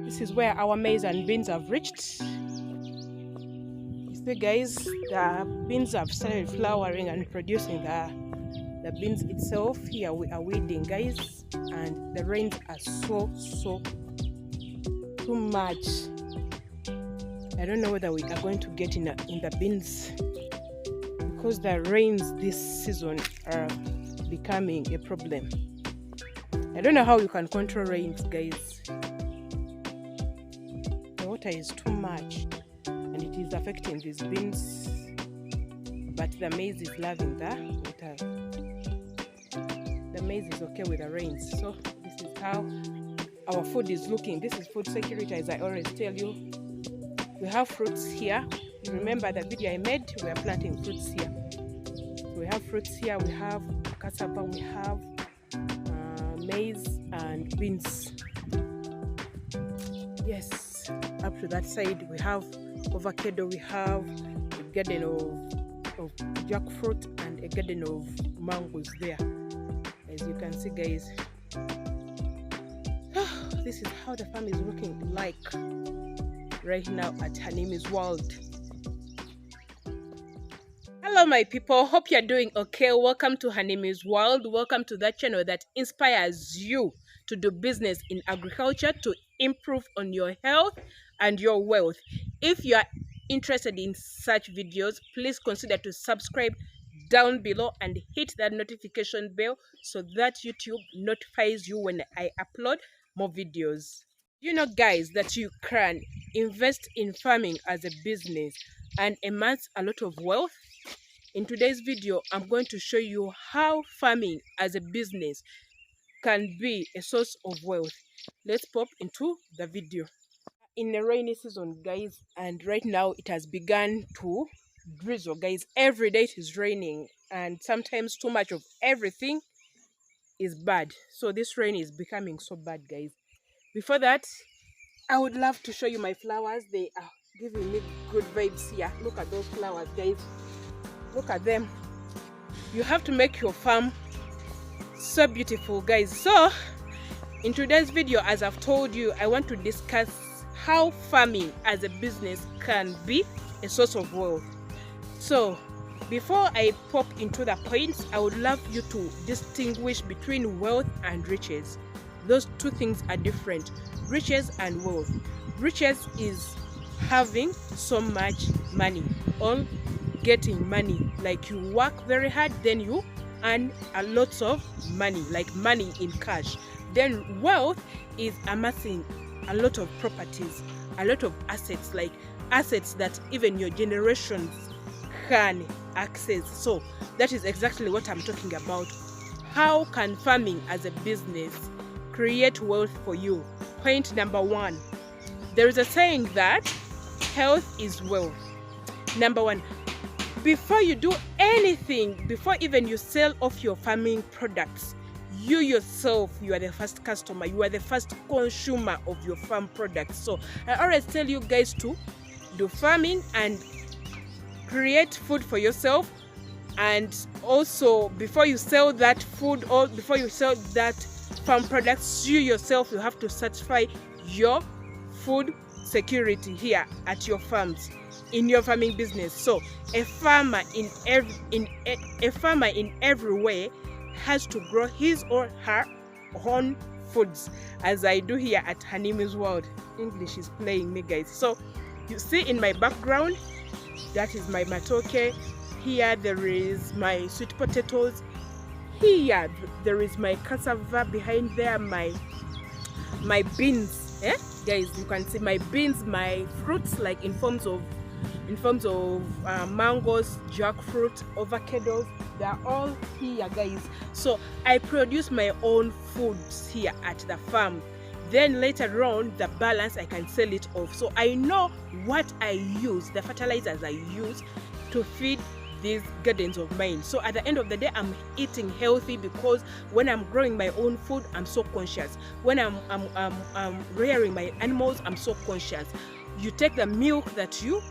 This is where our maize and beans have reached. You see guys, the beans have started flowering and producing the beans itself. Here we are weeding guys, and the rains are so too much. I don't know whether we are going to get in the beans, because the rains this season are becoming a problem. I don't know how you can control rains guys. The water is too much and it is affecting these beans, but the maize is loving the water. The maize is okay with the rains. So this is how our food is looking. This is food security, as I always tell you. We have fruits here. You remember the video I made? We are planting fruits here. So we have fruits here. We have cassava. We have maize and beans. Yes, up to that side we have avocado. We have a garden of jackfruit and a garden of mangoes there. As you can see guys, this is how the farm is looking like right now at Hanimi's World. Hello my people, hope you're doing okay. Welcome to Hanimi's World. Welcome to that channel that inspires you to do business in agriculture, to improve on your health and your wealth. If you are interested in such videos, please consider to subscribe down below and hit that notification bell so that YouTube notifies you when I upload more videos. You know guys that you can invest in farming as a business and amass a lot of wealth. In today's video, I'm going to show you how farming as a business can be a source of wealth. Let's pop into the video. In the rainy season guys, and right now it has begun to drizzle guys. Every day it is raining, and sometimes too much of everything is bad. So this rain is becoming so bad guys. Before that, I would love to show you my flowers. They are giving me good vibes here. Look at those flowers guys. Look at them. You have to make your farm so beautiful guys. So in today's video, as I've told you, I want to discuss how farming as a business can be a source of wealth. So before I pop into the points, I would love you to distinguish between wealth and riches. Those two things are different. Riches and wealth. Riches is having so much money, or getting money. Like you work very hard, then you earn a lot of money, like money in cash. Then wealth is amassing a lot of properties, a lot of assets, like assets that even your generations can access. So that is exactly what I'm talking about. How can farming as a business create wealth for you? Point number one, there is a saying that health is wealth. Number one, before you do anything, before even you sell off your farming products, you yourself, you are the first customer, you are the first consumer of your farm products. So I always tell you guys to do farming and create food for yourself, and also before you sell that food or before you sell that farm products, you yourself, you have to satisfy your food security here at your farms, in your farming business. So a farmer in every way has to grow his or her own foods, as I do here at Hanimi's World. English is playing me guys. So you see in my background, that is my matoke. Here there is my sweet potatoes. Here there is my cassava. Behind there my beans. Guys, you can see my beans, my fruits, like in forms of mangoes, jackfruit, avocados. They are all here guys. So I produce my own foods here at the farm. Then later on, the balance I can sell it off. So I know what I use, the fertilizers I use to feed these gardens of mine. So at the end of the day, I'm eating healthy, because when I'm growing my own food, I'm so conscious. When I'm rearing my animals, I'm so conscious. You take the milk that you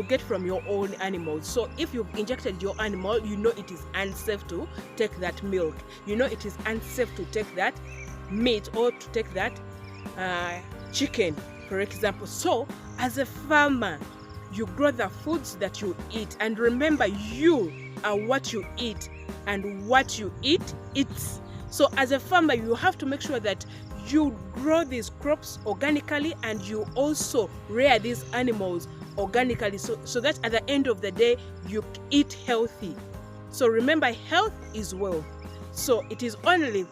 get from your own animals. So if you've injected your animal, you know it is unsafe to take that milk. You know it is unsafe to take that meat or to take that uh, chicken, for example. So, as a farmer, you grow the foods that you eat. And remember, you are what you eat, and what you eat, eats. So, as a farmer, you have to make sure that you grow these crops organically, and you also rear these animals organically, so that at the end of the day, you eat healthy. So remember, health is wealth. So it is only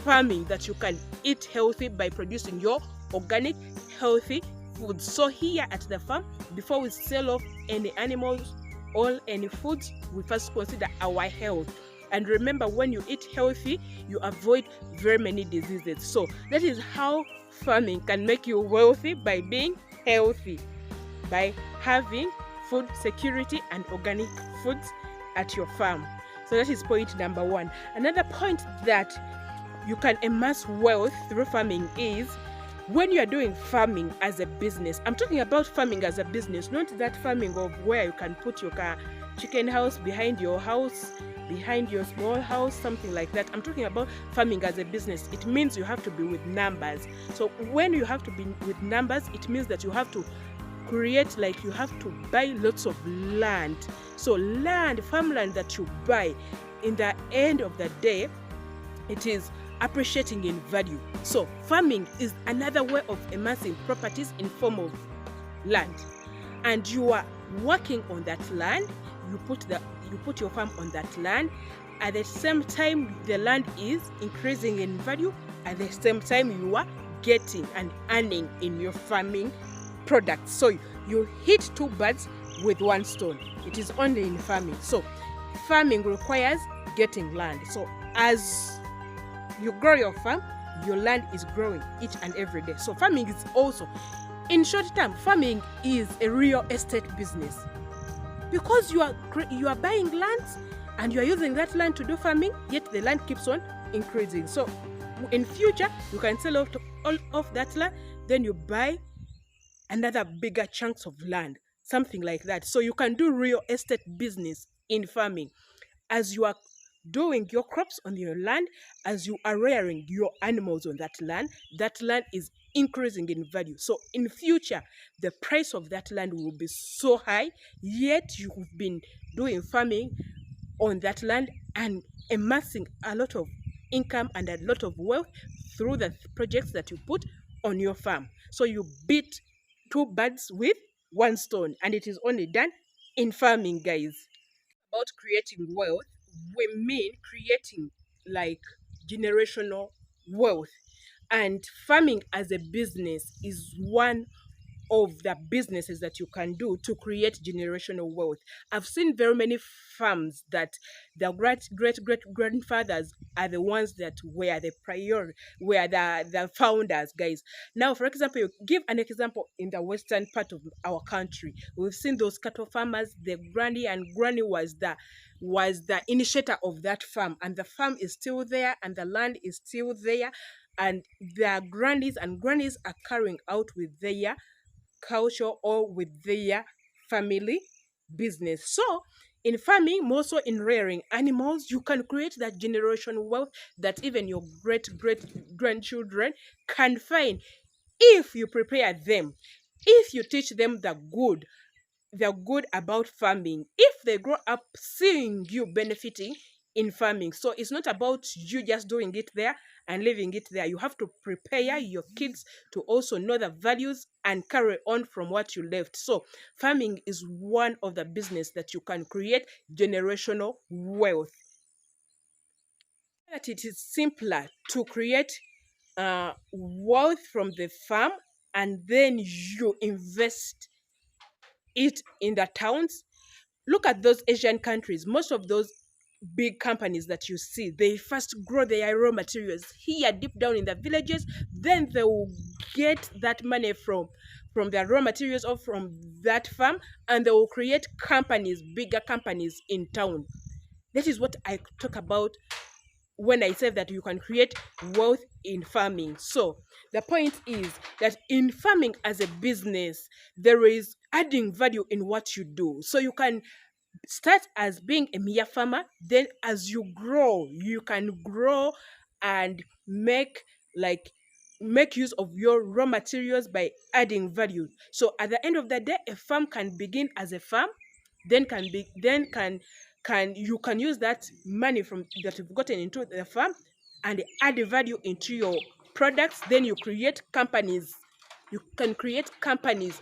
farming that you can eat healthy by producing your organic, healthy food. So here at the farm, before we sell off any animals or any foods, we first consider our health. And remember, when you eat healthy, you avoid very many diseases. So that is how farming can make you wealthy, by being healthy, by having food security and organic foods at your farm. So that is point number one. Another point that you can amass wealth through farming is when you are doing farming as a business. I'm talking about farming as a business, not that farming of where you can put your chicken house behind your house, behind your small house, something like that. I'm talking about farming as a business. It means you have to be with numbers. So when you have to be with numbers, it means that you have to create, like, you have to buy lots of land. So farmland that you buy, in the end of the day, it is appreciating in value. So farming is another way of amassing properties in form of land, and you are working on that land. You put your farm on that land. At the same time, the land is increasing in value. At the same time, you are getting and earning in your farming products. So you hit two birds with one stone. It is only in farming. So farming requires getting land. So as you grow your farm, your land is growing each and every day. So farming is also, in short term, farming is a real estate business, because you are buying lands and you are using that land to do farming, yet the land keeps on increasing. So in future, you can sell off all of that land, then you buy another bigger chunks of land, something like that. So you can do real estate business in farming. As you are doing your crops on your land, as you are rearing your animals on that land is increasing in value. So in future, the price of that land will be so high, yet you've been doing farming on that land and amassing a lot of income and a lot of wealth through the projects that you put on your farm. So you beat two birds with one stone, and it is only done in farming, guys. About creating wealth, we mean creating, like, generational wealth. And farming as a business is one of the businesses that you can do to create generational wealth. I've seen very many farms that the great grandfathers are the ones that were the prior, were the founders, guys. Now, for example, you give an example in the western part of our country. We've seen those cattle farmers. The granny was the initiator of that farm, and the farm is still there, and the land is still there, and their grannies and grannies are carrying out with their culture or with their family business. So in farming, more so in rearing animals, you can create that generational wealth that even your great grandchildren can find if you prepare them, if you teach them the good about farming, if they grow up seeing you benefiting in farming. So it's not about you just doing it there and leaving it there. You have to prepare your kids to also know the values and carry on from what you left. So farming is one of the business that you can create generational wealth. That it is simpler to create wealth from the farm, and then you invest it in the towns. Look at those Asian countries. Most of those big companies that you see, they first grow their raw materials here deep down in the villages, then they will get that money from their raw materials or from that farm, and they will create companies, bigger companies in town. That is what I talk about when I say that you can create wealth in farming. So the point is that in farming as a business, there is adding value in what you do. So you can start as being a mere farmer, then as you grow, you can grow and make, like, make use of your raw materials by adding value. So at the end of the day, a farm can begin as a farm, then you can use that money from that you've gotten into the farm and add the value into your products. Then you create companies. You can create companies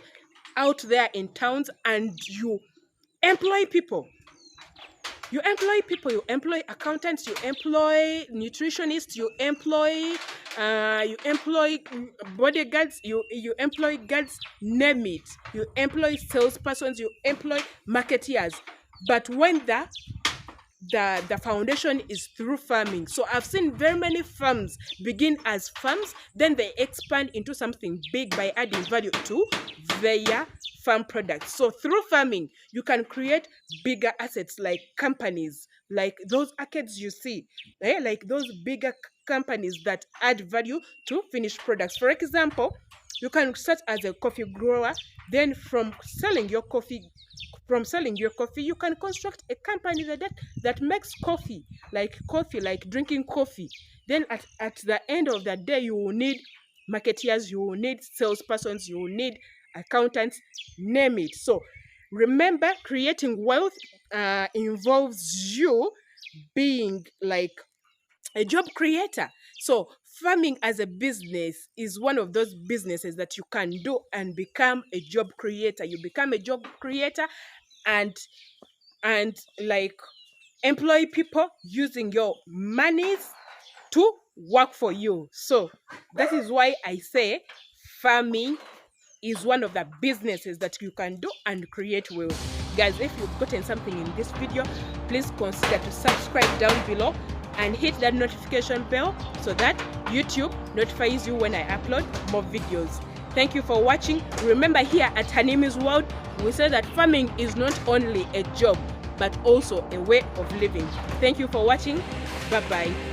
out there in towns, and you employ people. You employ accountants, you employ nutritionists, you employ bodyguards, you employ guards, name it. You employ salespersons, you employ marketeers. But when the foundation is through farming. So I've seen very many farms begin as farms, then they expand into something big by adding value to their farm products. So through farming, you can create bigger assets like companies, like those arcades you see, like those bigger companies that add value to finished products. For example, you can start as a coffee grower, then from selling your coffee, you can construct a company that makes coffee, like drinking coffee. Then at the end of the day, you will need marketeers, you will need salespersons, you will need accountants, name it. So remember, creating wealth involves you being like a job creator. So farming as a business is one of those businesses that you can do and become a job creator. You become a job creator and like employ people using your monies to work for you. So that is why I say farming is one of the businesses that you can do and create wealth. Guys, if you've gotten something in this video, please consider to subscribe down below and hit that notification bell so that YouTube notifies you when I upload more videos. Thank you for watching. Remember, here at Hanimi's World, we say that farming is not only a job but also a way of living. Thank you for watching. Bye-bye.